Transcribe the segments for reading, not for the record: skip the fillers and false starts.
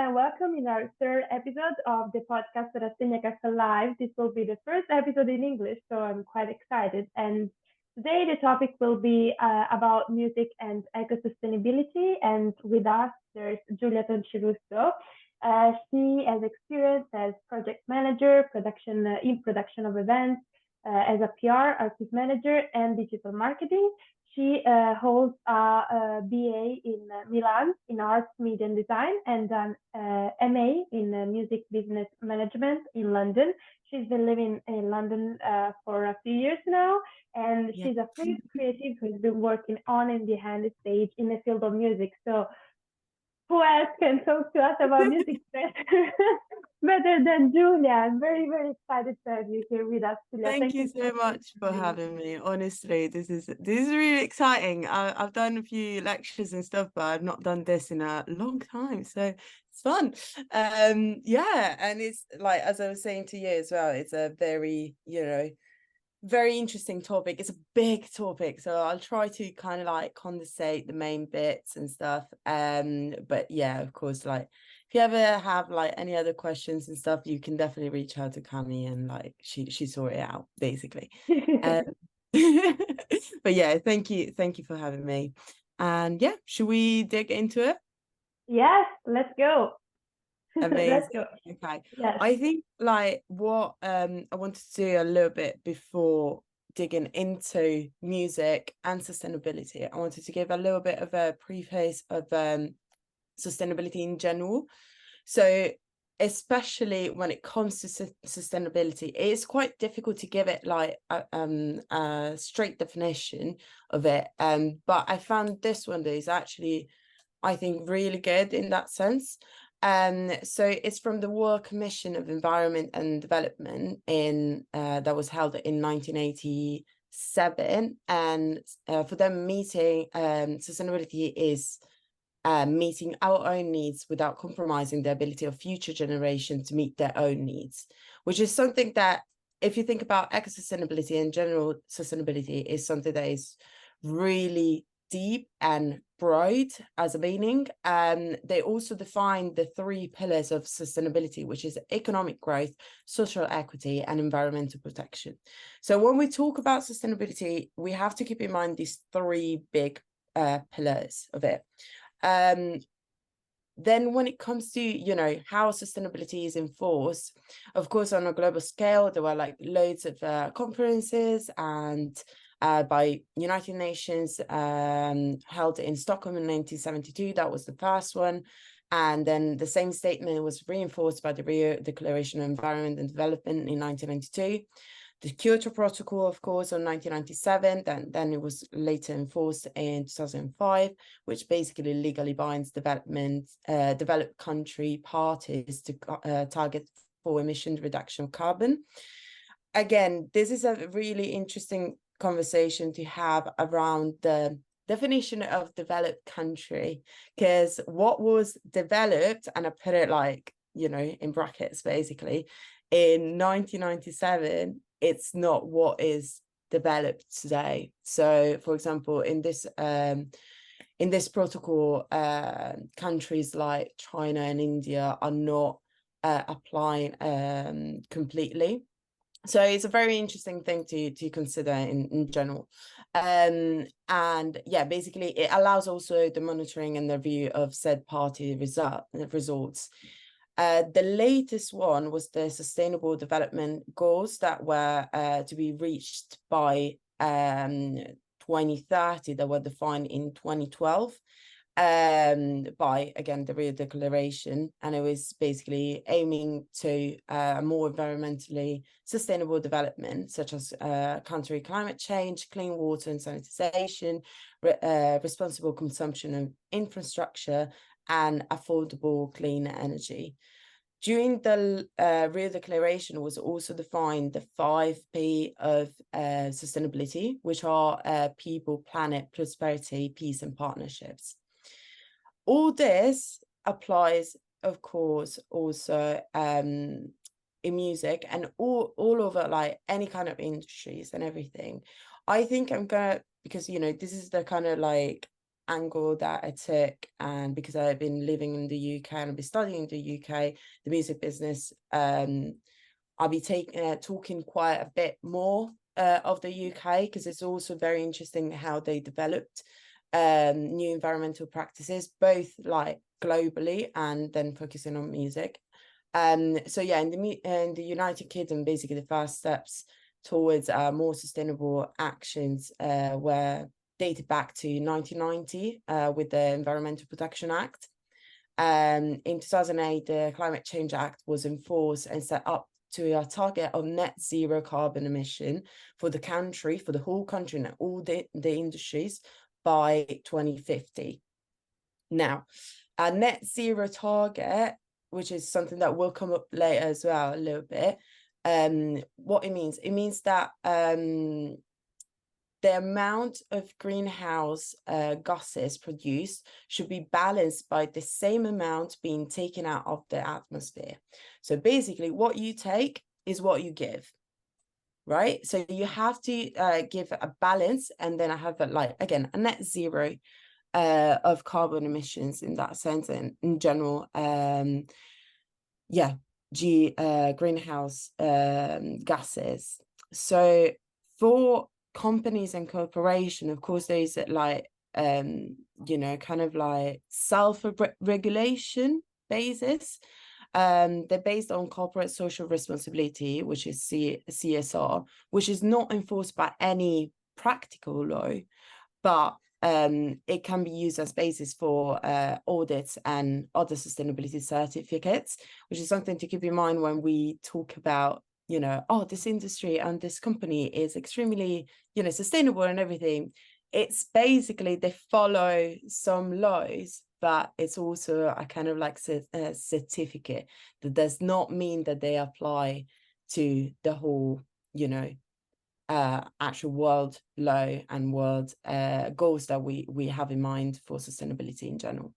and welcome in our third episode of the podcast Rassegna Caffè Live. This will be the first episode in English, so I'm quite excited. And today the topic will be about music and eco-sustainability. And with us, there's Giulia Tonci Russo. She has experience as project manager, in production of events, as a PR, artist manager, and digital marketing. She holds a BA in Milan in arts, media, and design, and an MA in music business management in London. She's been living in London for a few years now, and Yeah. she's a free creative who's been working on and behind the stage in the field of music. So who else can talk to us about music better than Julia? I'm very, very excited to have you here with us, Julia. Thank Thank you you so much for having me. Honestly, this is really exciting. I've done a few lectures and stuff, but I've not done this in a long time, so it's fun. Yeah, and it's like as I was saying to you as well, it's a very, very interesting topic. It's a big topic, so I'll try to kind of like condensate the main bits and stuff. But yeah, of course, like if you ever have like any other questions and stuff, you can definitely reach out to Cami and like she sort it out basically. Um, but yeah, thank you for having me. And yeah, should we dig into it? Yes, let's go. Let's Amazing. go. Okay. Yes. I think like what I wanted to do a little bit before digging into music and sustainability, I wanted to give a little bit of a preface of sustainability in general. So especially when it comes to sustainability, it's quite difficult to give it like a straight definition of it. But I found this one that is actually, I think, really good in that sense. So it's from the World Commission of Environment and Development in that was held in 1987, and for them meeting sustainability is meeting our own needs without compromising the ability of future generations to meet their own needs, which is something that, if you think about eco-sustainability and general sustainability, is something that is really deep and broad as a meaning. They also define the three pillars of sustainability, which is economic growth, social equity, and environmental protection. So when we talk about sustainability, we have to keep in mind these three big pillars of it. Then when it comes to, how sustainability is enforced, of course, on a global scale, there were like loads of conferences and by United Nations held in Stockholm in 1972. That was the first one. And then the same statement was reinforced by the Rio Declaration of Environment and Development in 1992. The Kyoto Protocol, of course, in 1997, then it was later enforced in 2005, which basically legally binds developed country parties to target for emission reduction of carbon. Again, this is a really interesting conversation to have around the definition of developed country, because what was developed, and I put it like, in brackets basically, in 1997, it's not what is developed today. So for example, in this protocol, countries like China and India are not applying completely. So it's a very interesting thing to consider in general. And yeah, basically it allows also the monitoring and the review of said party results. The latest one was the Sustainable Development Goals that were to be reached by 2030, that were defined in 2012 by, again, the Rio Declaration, and it was basically aiming to more environmentally sustainable development, such as countering climate change, clean water and sanitization, responsible consumption of infrastructure, and affordable clean energy. During the Rio Declaration was also defined the 5P of sustainability, which are people, planet, prosperity, peace, and partnerships. All this applies, of course, also in music and all over like any kind of industries and everything. I think I'm gonna, because this is the kind of like angle that I took, and because I've been living in the UK and I've been studying in the UK, the music business, I'll be talking quite a bit more of the UK, because it's also very interesting how they developed new environmental practices, both like globally and then focusing on music. So yeah, in the United Kingdom, basically the first steps towards more sustainable actions were dated back to 1990 with the Environmental Protection Act. In 2008, the Climate Change Act was enforced and set up to a target of net zero carbon emission for the country, for the whole country and all the industries by 2050. Now, a net zero target, which is something that will come up later as well a little bit, what it means that the amount of greenhouse gases produced should be balanced by the same amount being taken out of the atmosphere. So basically, what you take is what you give, right? So you have to give a balance, and then I have again a net zero of carbon emissions in that sense, and in general, greenhouse gases. So for companies and corporation, of course, there's kind of like self-regulation basis. They're based on corporate social responsibility, which is CSR, which is not enforced by any practical law, but it can be used as basis for audits and other sustainability certificates, which is something to keep in mind when we talk about, this industry and this company is extremely, sustainable and everything. It's basically they follow some laws, but it's also a kind of like a certificate that does not mean that they apply to the whole, actual world law and world goals that we have in mind for sustainability in general.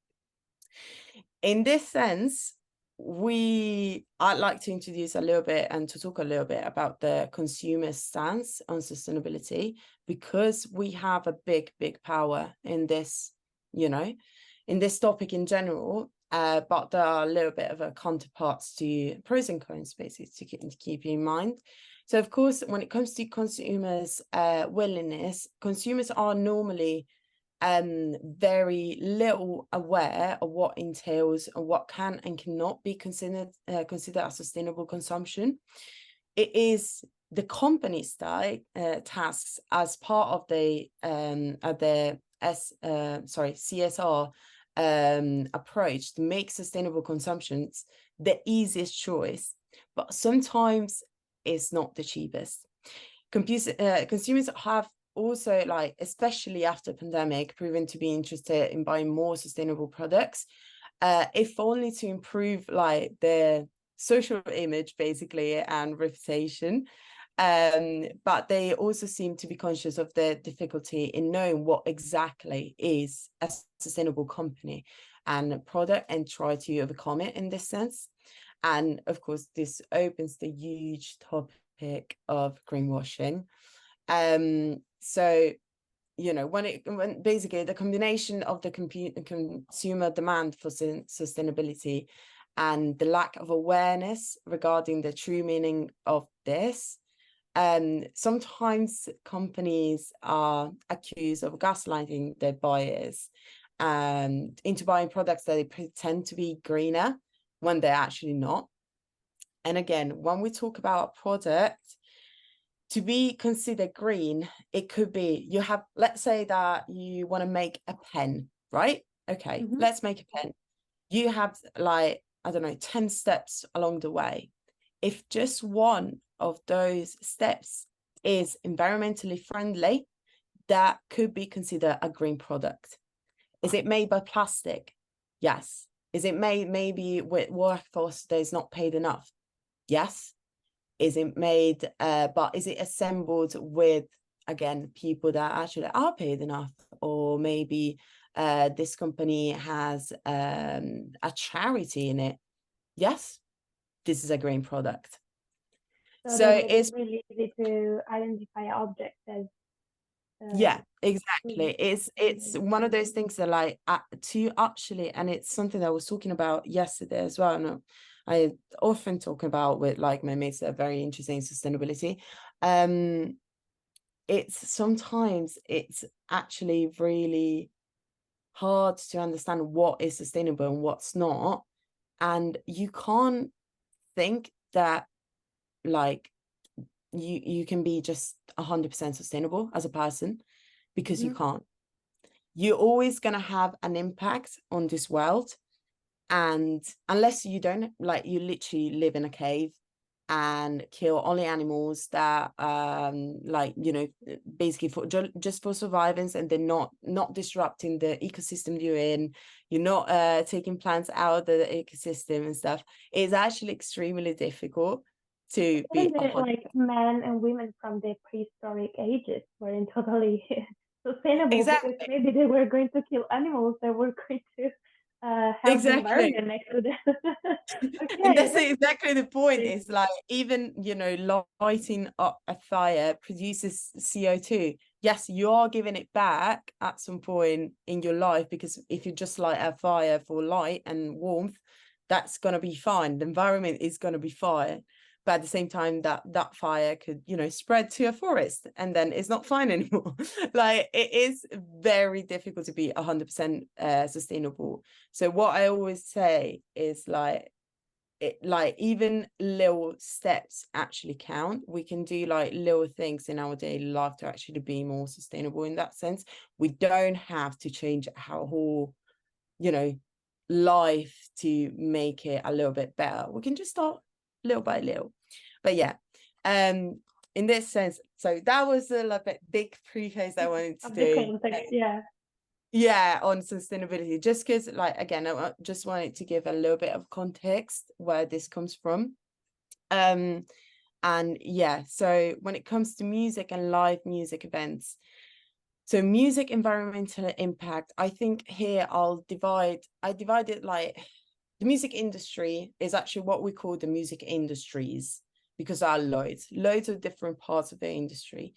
In this sense, I'd like to introduce a little bit and to talk a little bit about the consumer stance on sustainability, because we have a big power in this, in this topic in general, but there are a little bit of a counterparts to pros and cons basically to keep in mind. So of course, when it comes to consumers' willingness, consumers are normally very little aware of what entails and what can and cannot be considered a sustainable consumption. It is the company's tasks as part of the CSR approach to make sustainable consumptions the easiest choice, but sometimes it's not the cheapest. Consumers have also, especially after pandemic, proven to be interested in buying more sustainable products, if only to improve their social image basically and reputation. But they also seem to be conscious of the difficulty in knowing what exactly is a sustainable company and product, and try to overcome it in this sense. And of course, this opens the huge topic of greenwashing. So, when basically the combination of the consumer demand for sustainability and the lack of awareness regarding the true meaning of this, sometimes companies are accused of gaslighting their buyers into buying products that they pretend to be greener when they're actually not. And again, when we talk about a product to be considered green, it could be let's say that you want to make a pen, right? Okay, let's make a pen. You have 10 steps along the way. If just one of those steps is environmentally friendly, that could be considered a green product. Is it made by plastic? Yes. Is it made maybe with workforce that is not paid enough? Yes. Is it made, but is it assembled with, again, people that actually are paid enough? Or maybe this company has a charity in it? Yes, this is a green product. So it's really easy to identify objects as Yeah, Mm. exactly. It's one of those things that like to actually, and it's something that I was talking about yesterday as well. And I often talk about with like my mates that are very interested in sustainability. It's sometimes it's actually really hard to understand what is sustainable and what's not. And you can't think that like you can be just 100% sustainable as a person, because you Mhm. can't. You're always going to have an impact on this world, and unless you don't, like, you literally live in a cave and kill only animals that like, you know, basically for just for survivance, and they're not disrupting the ecosystem you're in, you're not taking plants out of the ecosystem and stuff. It's actually extremely difficult to be Even the like men and women from the prehistoric ages weren't totally sustainable, because exactly maybe they were going to kill animals that were going to help the exactly environment next to them. And Okay, that's that's exactly the point. great. Is like, even, you know, lighting up a fire produces CO2. Yes, you are giving it back at some point in your life, because if you just light a fire for light and warmth, that's going to be fine. The environment is going to be fine. But at the same time, that fire could, you know, spread to a forest, and then it's not fine anymore. Like, it is very difficult to be 100% sustainable. So what I always say is like, like, even little steps actually count. We can do like little things in our daily life to actually be more sustainable in that sense. We don't have to change our whole, you know, life to make it a little bit better. We can just start little by little. But yeah, in this sense, so that was a little bit big preface I wanted to Of the do. context, yeah. Yeah, on sustainability, just because, like, again, I just wanted to give a little bit of context where this comes from. And yeah, so when it comes to music and live music events, so music environmental impact, I think here I divide it like, the music industry is actually what we call the music industries, because there are loads of different parts of the industry.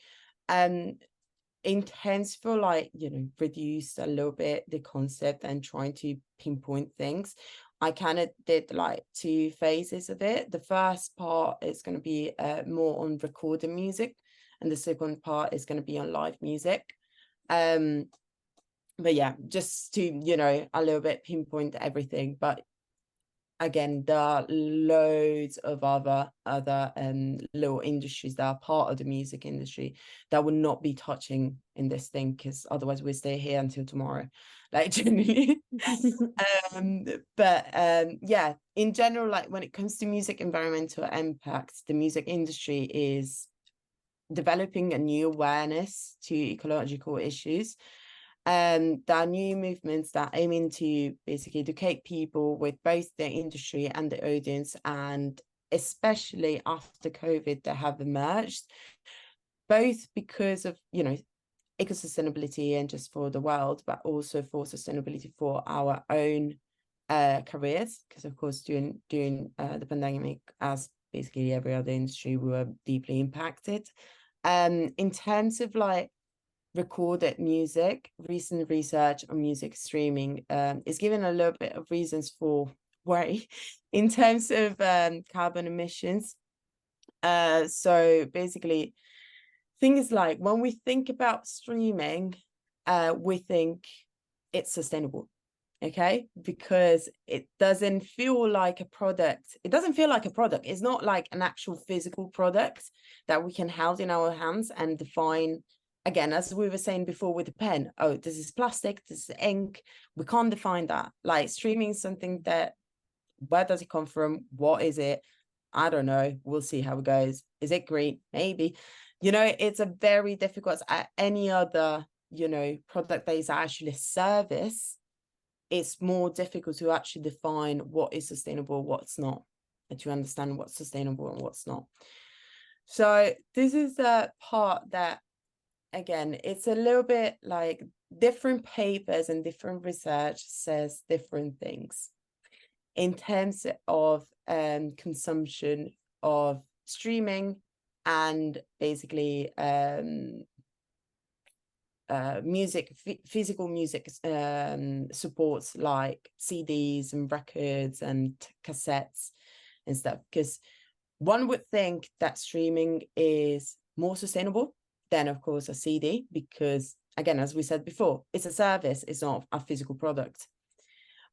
Intends for, like, you know, reduce a little bit the concept and trying to pinpoint things. I kind of did like two phases of it. The first part is going to be more on recorded music, and the second part is going to be on live music. But yeah, just to, you know, a little bit pinpoint everything. But again, there are loads of other little industries that are part of the music industry that will not be touching in this thing, because otherwise we stay here until tomorrow, like, generally. Yeah, in general, like, when it comes to music environmental impacts, the music industry is developing a new awareness to ecological issues. There are new movements that are aiming to basically educate people with both the industry and the audience, and especially after COVID, that have emerged, both because of, you know, eco-sustainability and just for the world, but also for sustainability for our own careers, because of course during the pandemic, as basically every other industry, we were deeply impacted. In terms of like recorded music, recent research on music streaming is given a little bit of reasons for worry in terms of carbon emissions. So basically, things like, when we think about streaming, we think it's sustainable, okay, because it doesn't feel like a product. It doesn't feel like a product. It's not like an actual physical product that we can hold in our hands and define. Again, as we were saying before with the pen, oh, this is plastic, this is ink. We can't define that. Like, streaming is something that, where does it come from? What is it? I don't know. We'll see how it goes. Is it green? Maybe. You know, it's a very difficult, any other, you know, product that is actually a service. It's more difficult to actually define what is sustainable, what's not, and to understand what's sustainable and what's not. So this is a part that, again, it's a little bit like different papers and different research says different things in terms of consumption of streaming, and basically physical music supports like CDs and records and cassettes and stuff, because one would think that streaming is more sustainable than, of course, a CD, because again, as we said before, it's a service, it's not a physical product.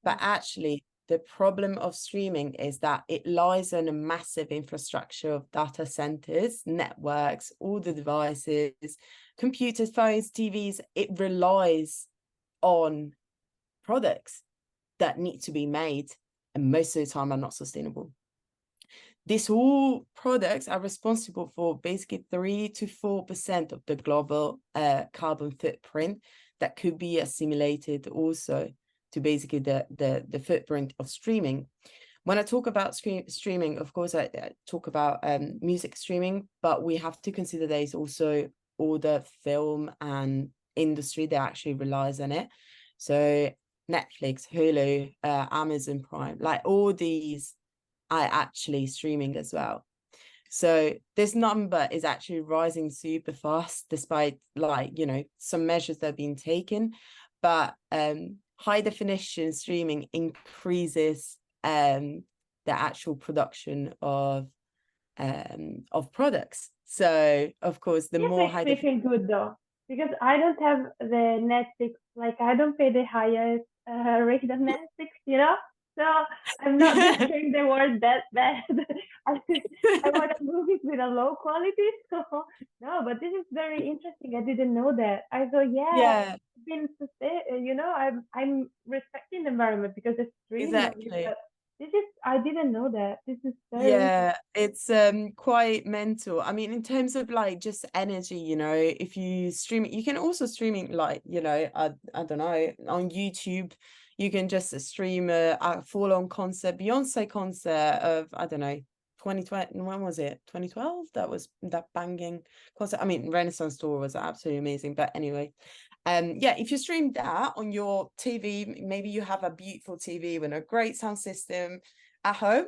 But actually, the problem of streaming is that it lies on a massive infrastructure of data centers, networks, all the devices, computers, phones, TVs. It relies on products that need to be made, and most of the time are not sustainable. These all products are responsible for basically 3 to 4% of the global carbon footprint that could be assimilated also to basically the footprint of streaming. When I talk about streaming, of course, I talk about music streaming, but we have to consider there's also all the film and industry that actually relies on it. So Netflix, Hulu, Amazon Prime, like all these are actually streaming as well. So this number is actually rising super fast, despite, like, you know, some measures that have been taken. But high definition streaming increases the actual production of products. So of course, the This more high makes me feel good though, because I don't have the Netflix, like I don't pay the highest rate of Netflix, you know? So I'm not destroying the world that bad. I, I want to move it with a low quality. So no, but this is very interesting. I didn't know that. I thought, yeah, Yeah, it's been you know, I'm respecting the environment because it's stream only, exactly. but this is I didn't know that. This is very interesting. Yeah, it's quite mental. I mean, in terms of like just energy, you know, if you stream it, you can also stream it, like, you know, I don't know, on YouTube. You can just stream a full-on concert, Beyonce concert of, I don't know, 2020, when was it? 2012? That was that banging concert. I mean, Renaissance tour was absolutely amazing. But anyway, yeah, if you stream that on your TV, maybe you have a beautiful TV with a great sound system at home.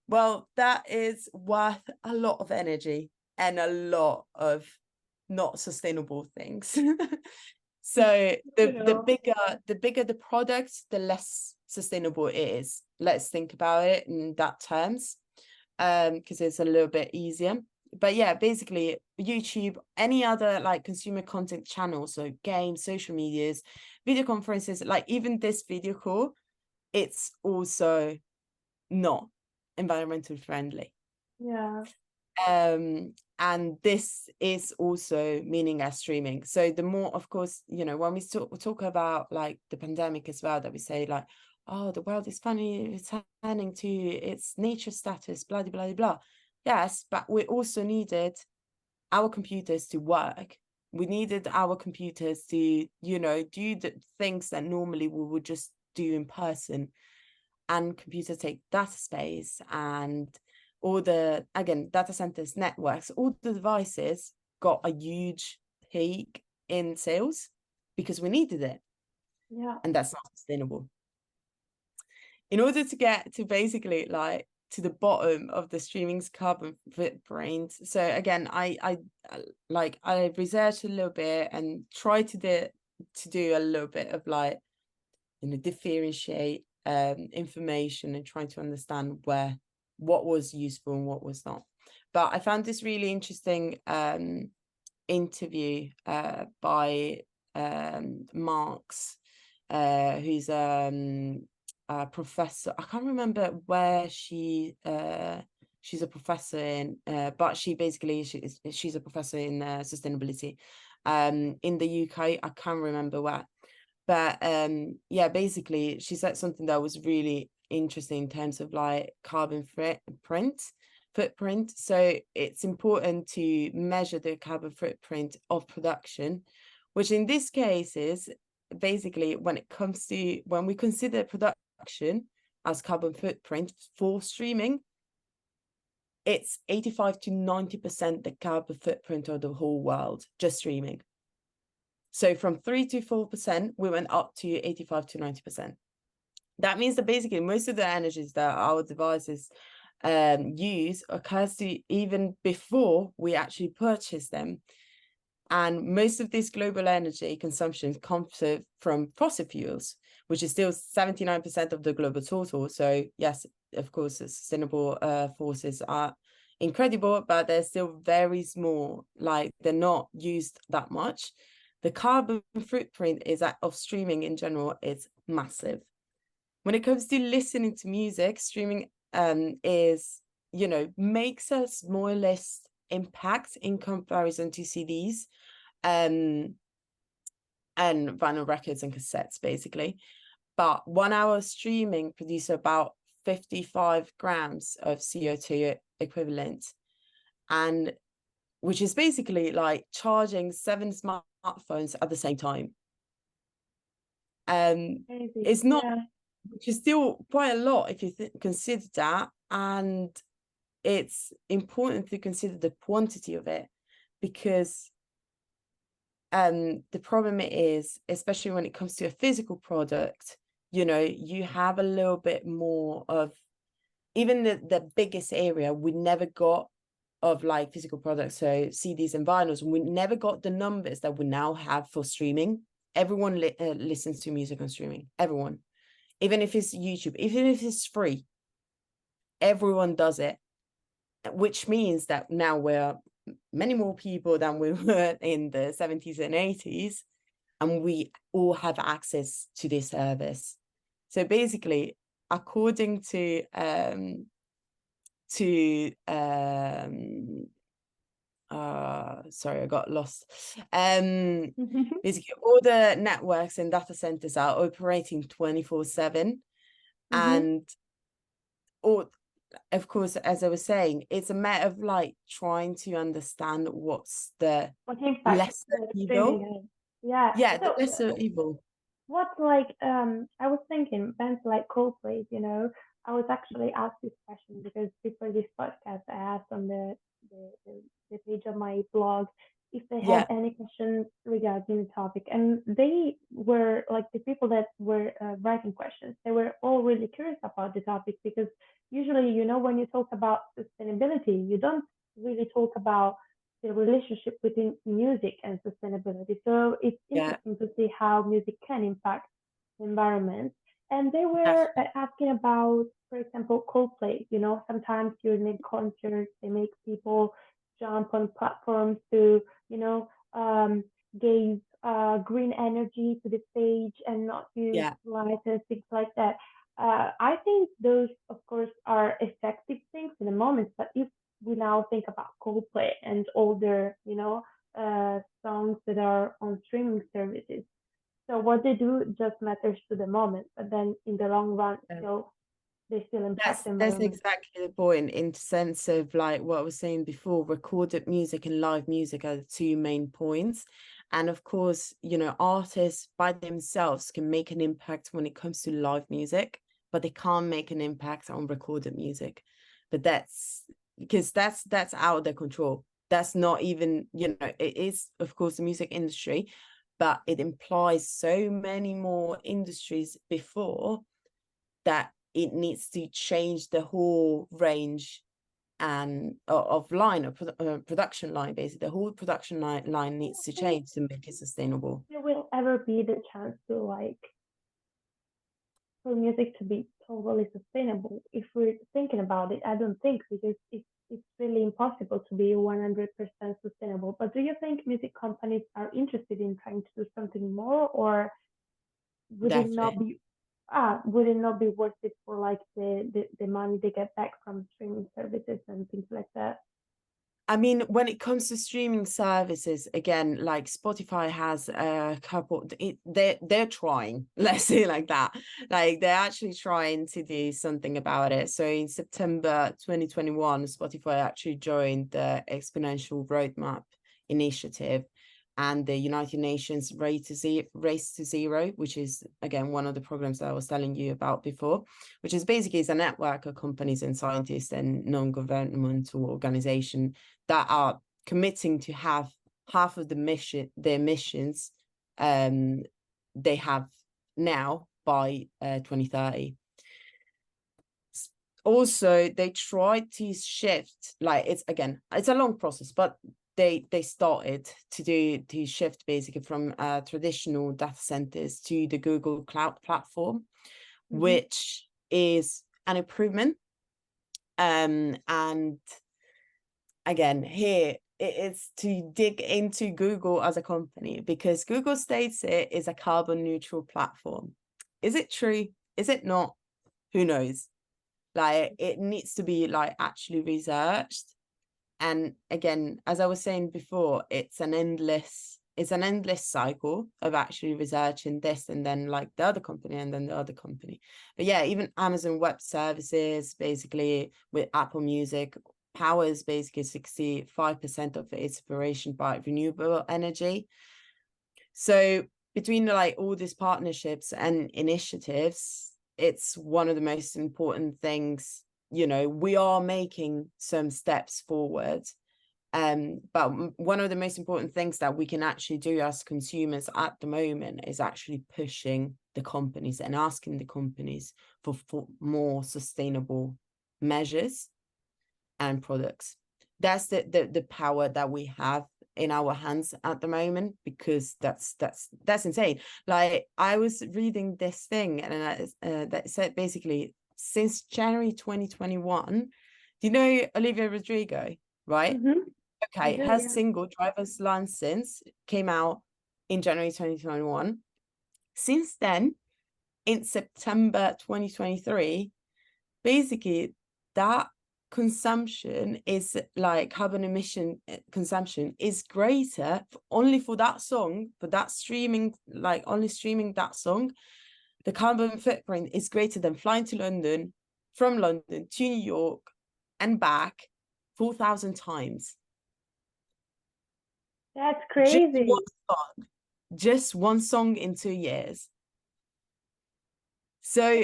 Well, that is worth a lot of energy and a lot of not sustainable things. So You the know. bigger the product, the less sustainable it is. Let's think about it in that terms, because it's a little bit easier. But yeah, basically YouTube, any other like consumer content channel, so games, social medias, video conferences, like even this video call, it's also not environmentally friendly. Yeah. And this is also meaning as streaming. So the more, of course, you know, when we talk about like the pandemic as well, that we say like, oh, the world is finally returning to its nature status, blah, blah, blah, blah. Yes, but we also needed our computers to work. We needed our computers to, you know, do the things that normally we would just do in person. And computers take data space, and all the, again, data centers, networks, all the devices got a huge peak in sales because we needed it. Yeah. And that's not sustainable. In order to get to basically like to the bottom of the streaming's carbon footprint. So again, I researched a little bit and tried to do a little bit of like, you know, differentiate information and trying to understand what was useful and what was not. But I found this really interesting interview by Marx, who's a professor. I can't remember where she's a professor in, but she's a professor in sustainability in the UK. I can't remember where. But yeah, basically she said something that was really interesting in terms of like carbon footprint. So it's important to measure the carbon footprint of production, which in this case is basically when we consider production as carbon footprint for streaming, it's 85 to 90% the carbon footprint of the whole world, just streaming. So from 3 to 4%, we went up to 85 to 90%. That means that basically most of the energies that our devices use occurs to even before we actually purchase them. And most of this global energy consumption comes from fossil fuels, which is still 79% of the global total. So yes, of course, the sustainable forces are incredible, but they're still very small. Like, they're not used that much. The carbon footprint of streaming in general is massive. When it comes to listening to music, streaming is, makes a more or less impact in comparison to CDs and vinyl records and cassettes, basically. But 1 hour of streaming produces about 55 grams of CO2 equivalent, and which is basically like charging 7 smartphones at the same time. It's not, which is still quite a lot if you consider that, and it's important to consider the quantity of it, because the problem is, especially when it comes to a physical product, you have a little bit more of, even the biggest area we never got of like physical products, so CDs and vinyls, we never got the numbers that we now have for streaming. Everyone listens to music on streaming, everyone, even if it's YouTube, even if it's free, everyone does it, which means that now we're many more people than we were in the 70s and 80s, and we all have access to this service. So basically, according to sorry, I got lost. Basically, all the networks and data centers are operating 24/7, and all, of course, as I was saying, it's a matter of like trying to understand what's the lesser evil. Yeah, the lesser evil. What, like, I was thinking bands like Coldplay, I was actually asked this question because before this podcast, I asked on the page of my blog if they had any questions regarding the topic, and they were like, the people that were writing questions, they were all really curious about the topic, because usually, when you talk about sustainability, you don't really talk about the relationship between music and sustainability. So it's interesting to see how music can impact the environment. And they were asking about, for example, Coldplay. Sometimes during a concert, they make people jump on platforms to, gaze green energy to the stage and not use lights and things like that. I think those, of course, are effective things in the moment, but if we now think about Coldplay and all their, songs that are on streaming services. So what they do just matters to the moment, but then in the long run, they still impact the environment. That's exactly the point, in the sense of like what I was saying before, recorded music and live music are the two main points. And of course, artists by themselves can make an impact when it comes to live music, but they can't make an impact on recorded music. But that's because that's out of their control. That's not even, it is, of course, the music industry, but it implies so many more industries before that it needs to change the whole range and of production line. Basically, the whole production line needs to change to make it sustainable. There will ever be the chance to, like, for music to be totally sustainable. If we're thinking about it, I don't think, because it's really impossible to be 100% sustainable. But do you think music companies are interested in trying to do something more, or would it not be worth it for like the money they get back from streaming services and things like that? I mean, when it comes to streaming services, again, like Spotify has a couple, they're trying, let's say it like that. Like, they're actually trying to do something about it. So in September 2021, Spotify actually joined the Exponential Roadmap Initiative and the United Nations Race to Zero, which is, again, one of the programs that I was telling you about before, which is basically is a network of companies and scientists and non-governmental organizations that are committing to have half of their emissions they have now by 2030. Also, they tried to shift, like, it's a long process, but they started to shift basically from traditional data centers to the Google Cloud platform, which is an improvement. And again, here it is to dig into Google as a company, because Google states it is a carbon neutral platform. Is it true? Is it not? Who knows? Like, it needs to be like actually researched. And again, as I was saying before, it's an endless cycle of actually researching this and then like the other company and then the other company. But yeah, even Amazon Web Services, basically with Apple Music, powers basically 65% of its operation by renewable energy. So between like all these partnerships and initiatives, it's one of the most important things. You know, we are making some steps forward. But one of the most important things that we can actually do as consumers at the moment is actually pushing the companies and asking the companies for more sustainable measures and products. That's the power that we have in our hands at the moment, because that's insane. Like, I was reading this thing and that said basically since January 2021, do you know Olivia Rodrigo, right? Okay, her single Driver's License came out in January 2021. Since then, in September 2023, basically that consumption is like carbon emission consumption is greater only for that song, for that streaming, like only streaming that song. The carbon footprint is greater than flying to London, from London to New York and back 4,000 times. That's crazy. Just one song in 2 years. So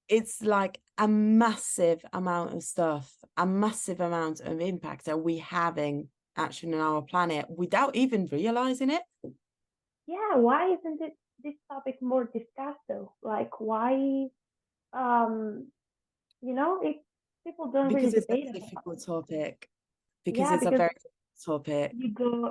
it's like a massive amount of stuff, a massive amount of impact that we're having actually on our planet without even realizing it. Yeah, why isn't this topic more discussed though? Like, why, if people don't really Because it's debate a about it. difficult topic. Because Yeah, it's a because very difficult topic.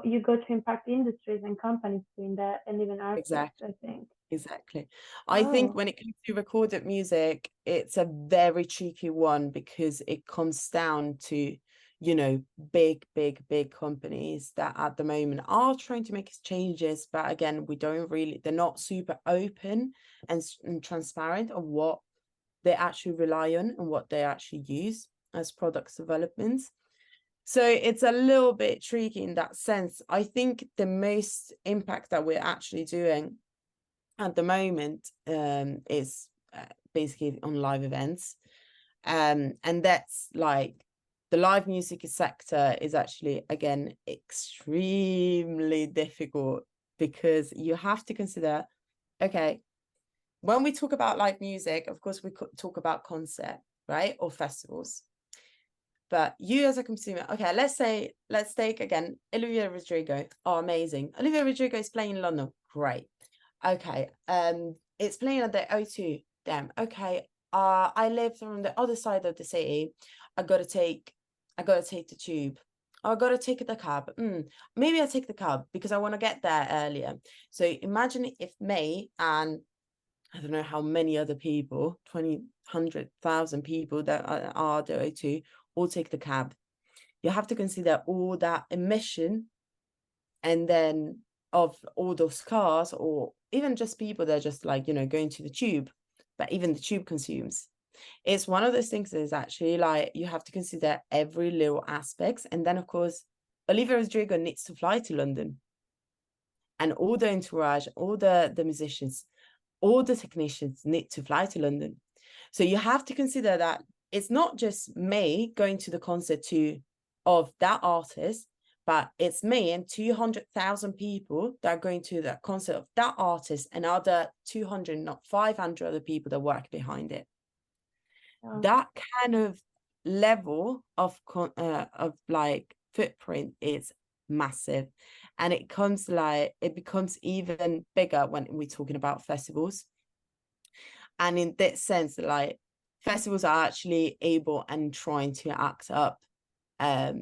you go to impact industries and companies doing that, and even artists, I think. Exactly. I think when it comes to recorded music, it's a very tricky one, because it comes down to, big companies that at the moment are trying to make changes. But again, they're not super open and transparent on what they actually rely on and what they actually use as products development. So it's a little bit tricky in that sense. I think the most impact that we're actually doing at the moment is basically on live events, and that's like the live music sector is actually, again, extremely difficult, because you have to consider, okay, when we talk about live music, of course we could talk about concert, right, or festivals. But you as a consumer, okay, let's take again Olivia Rodrigo. Oh, amazing. Olivia Rodrigo is playing in London. Great. Okay, it's playing at the O2. Damn. Okay. I live from the other side of the city. I gotta take the tube. I gotta take the cab. Maybe I take the cab because I want to get there earlier. So imagine if me and I don't know how many other people, 100,000 people that are the O2, all take the cab. You have to consider all that emission, and then of all those cars, or even just people that are just like, going to the tube, but even the tube consumes. It's one of those things that is actually like, you have to consider every little aspects. And then of course, Olivia Rodrigo needs to fly to London, and all the entourage, all the musicians, all the technicians need to fly to London. So you have to consider that it's not just me going to the concert of that artist, but it's me and 200,000 people that are going to the concert of that artist, and other 200, not 500 other people that work behind it. That kind of level of like footprint is massive, and it becomes even bigger when we're talking about festivals. And in that sense, like, festivals are actually able and trying to act up a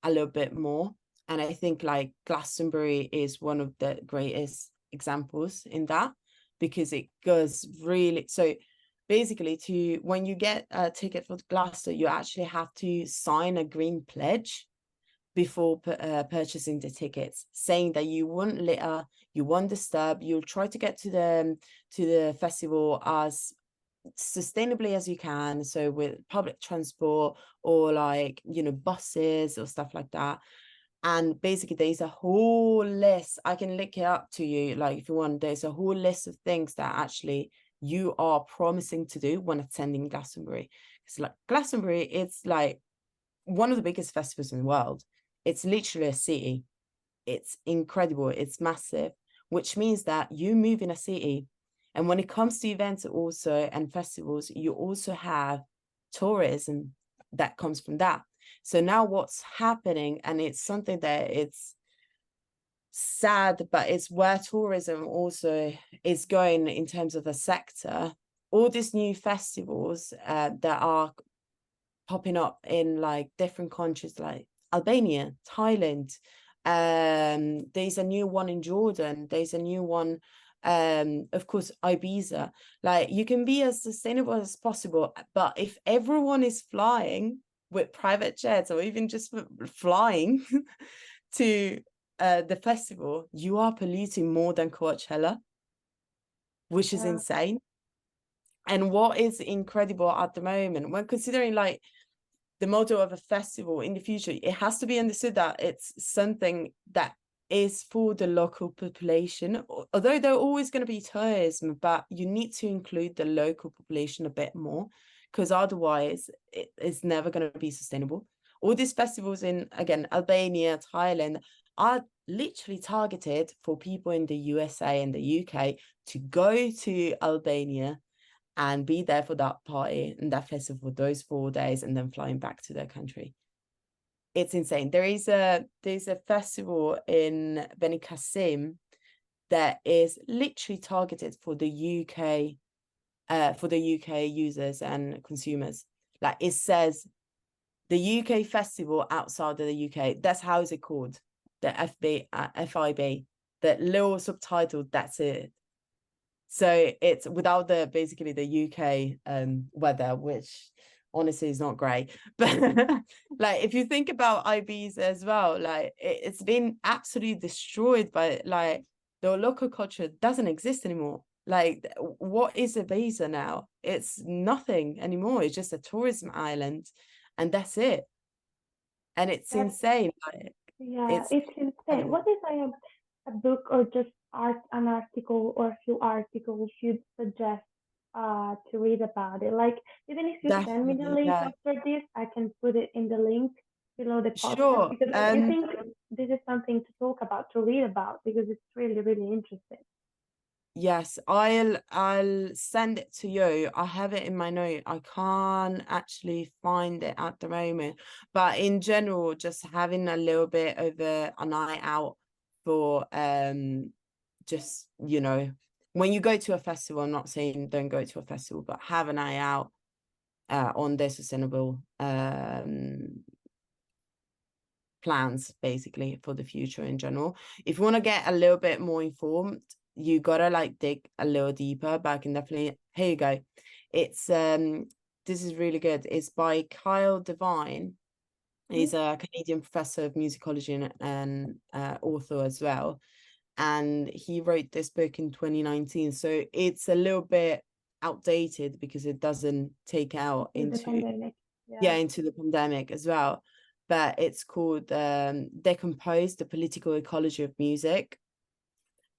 little bit more And I think like Glastonbury is one of the greatest examples in that, because it goes really, so basically, to when you get a ticket for Glasgow, you actually have to sign a green pledge before purchasing the tickets, saying that you won't litter, you won't disturb, you'll try to get to the festival as sustainably as you can, so with public transport or like, you know, buses or stuff like that. And basically there's a whole list, I can link it up to you, like if you want, there's a whole list of things that actually you are promising to do when attending Glastonbury. It's like Glastonbury, it's like one of the biggest festivals in the world. It's literally a city. It's incredible. It's massive, which means that you move in a city. And when it comes to events also and festivals, you also have tourism that comes from that. So now what's happening, and it's something that it's sad, but it's where tourism also is going in terms of a sector. All these new festivals that are popping up in like different countries like Albania, Thailand. There's a new one in Jordan. There's a new one, of course, Ibiza. Like you can be as sustainable as possible, but if everyone is flying with private jets or even just flying to the festival, you are polluting more than Coachella, which is insane. And what is incredible at the moment, when considering like the model of a festival in the future, it has to be understood that it's something that is for the local population, although there are always going to be tourism, but you need to include the local population a bit more, because otherwise it's never going to be sustainable. All these festivals in, again, Albania, Thailand, are literally targeted for people in the USA and the UK to go to Albania and be there for that party and that festival for those 4 days, and then flying back to their country. It's insane. There's a festival in Benicassim that is literally targeted for the UK, for the UK users and consumers. Like it says the UK festival outside of the UK. That's how is it called? The FIB, the little subtitle. That's it. So it's without the basically the UK weather, which honestly is not great. But like if you think about Ibiza as well, like it's been absolutely destroyed by like the local culture doesn't exist anymore. Like what is Ibiza now? It's nothing anymore. It's just a tourism island, and that's it. And it's insane. Like it's it's insane. incredible. What is a book or just an article or a few articles you'd suggest to read about it? Like even if you send me the Definitely, link yeah. after this, I can put it in the link below the podcast Sure. because I think this is something to talk about, to read about because it's really, really interesting. Yes, I'll send it to you. I have it in my note. I can't actually find it at the moment. But in general, just having a little bit of a night out for just, you know, when you go to a festival, I'm not saying don't go to a festival, but have a night out on their sustainable plans basically for the future in general. If you want to get a little bit more informed, you gotta like dig a little deeper, but I can definitely, here you go. It's this is really good. It's by Kyle Devine. He's a Canadian professor of musicology and author as well, and he wrote this book in 2019, so it's a little bit outdated because it doesn't take out With the into pandemic. into the pandemic as well. But it's called Decompose, the Political Ecology of Music.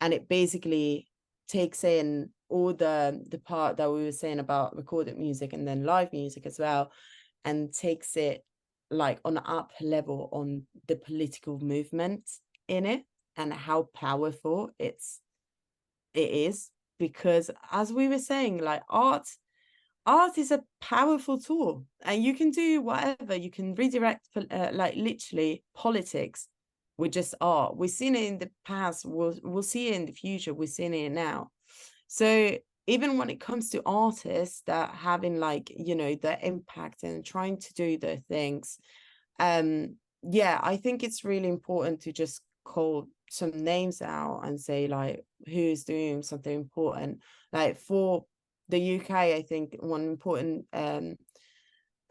And it basically takes in all the part that we were saying about recorded music and then live music as well, and takes it like on an up level on the political movement in it and how powerful it is. Because as we were saying, like art is a powerful tool, and you can do whatever. You can redirect like literally politics with just art. We've seen it in the past, we'll see it in the future, we're seeing it now. So even when it comes to artists that having like, you know, the impact and trying to do their things, yeah, I think it's really important to just call some names out and say like who's doing something important. Like for the UK, I think one important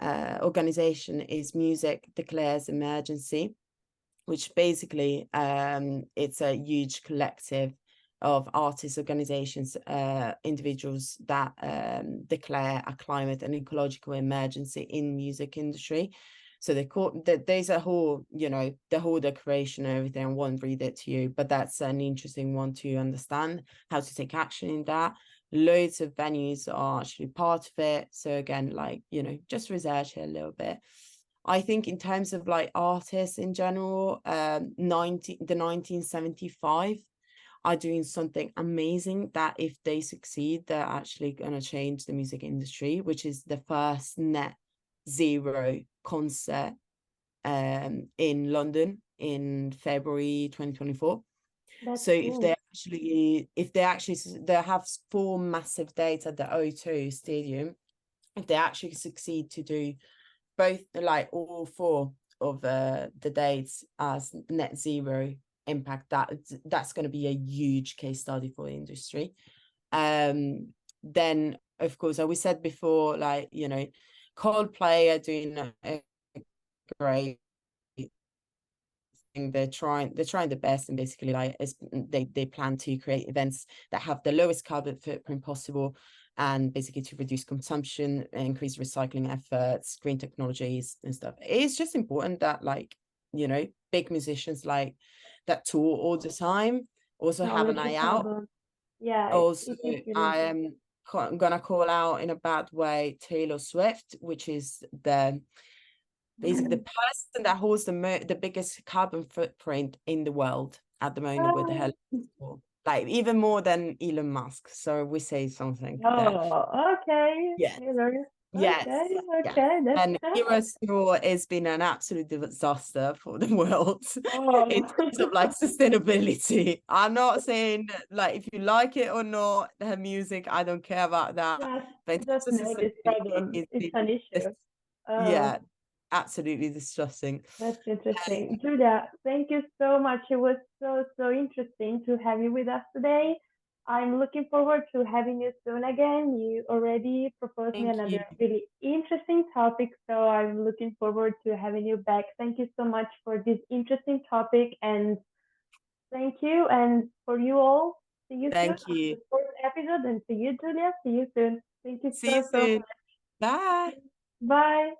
organization is Music Declares Emergency, which basically it's a huge collective of artists, organizations, individuals that declare a climate and ecological emergency in music industry. So there's a whole, the whole declaration and everything. I won't read it to you, but that's an interesting one to understand how to take action in that. Loads of venues are actually part of it. So again, like, just research it a little bit. I think in terms of like artists in general, the 1975 are doing something amazing that if they succeed, they're actually going to change the music industry, which is the first net zero concert in London in February 2024. That's So cool. they have 4 massive dates at the O2 Stadium. If they actually succeed to do both, like all 4 of the dates as net zero impact, that's going to be a huge case study for the industry. Then of course, as we said before, like, Coldplay are doing a great thing. They're trying the best, and basically like they plan to create events that have the lowest carbon footprint possible, and basically to reduce consumption, increase recycling efforts, green technologies and stuff. It's just important that, like, big musicians like that tour all the time also have an Knowledge eye the out. problem. Yeah, Also, it is really I important. am gonna call out in a bad way Taylor Swift, which is basically the person that holds the biggest carbon footprint in the world at the moment with the Oh, hell, like even more than Elon Musk. So we say something there. oh, okay. Yeah. You know, Yes. okay, Yeah. okay. And That's Heroes Tour has been an absolute disaster for the world in oh, terms of like sustainability. I'm not saying like if you like it or not, her music, I don't care about that. But in just terms of know this sustainability, problem. it's It's been an this, issue. Oh, yeah, absolutely distressing. that's interesting. Julia, thank you so much. It was so interesting to have you with us today. I'm looking forward to having you soon again. You already proposed me Thank another you. really interesting topic, so I'm looking forward to having you back. Thank you so much for this interesting topic, and thank you. And for you all, see you soon Thank on the you. fourth episode. And to you, Julia, see you soon. Thank you See you so soon. much. Bye. Bye.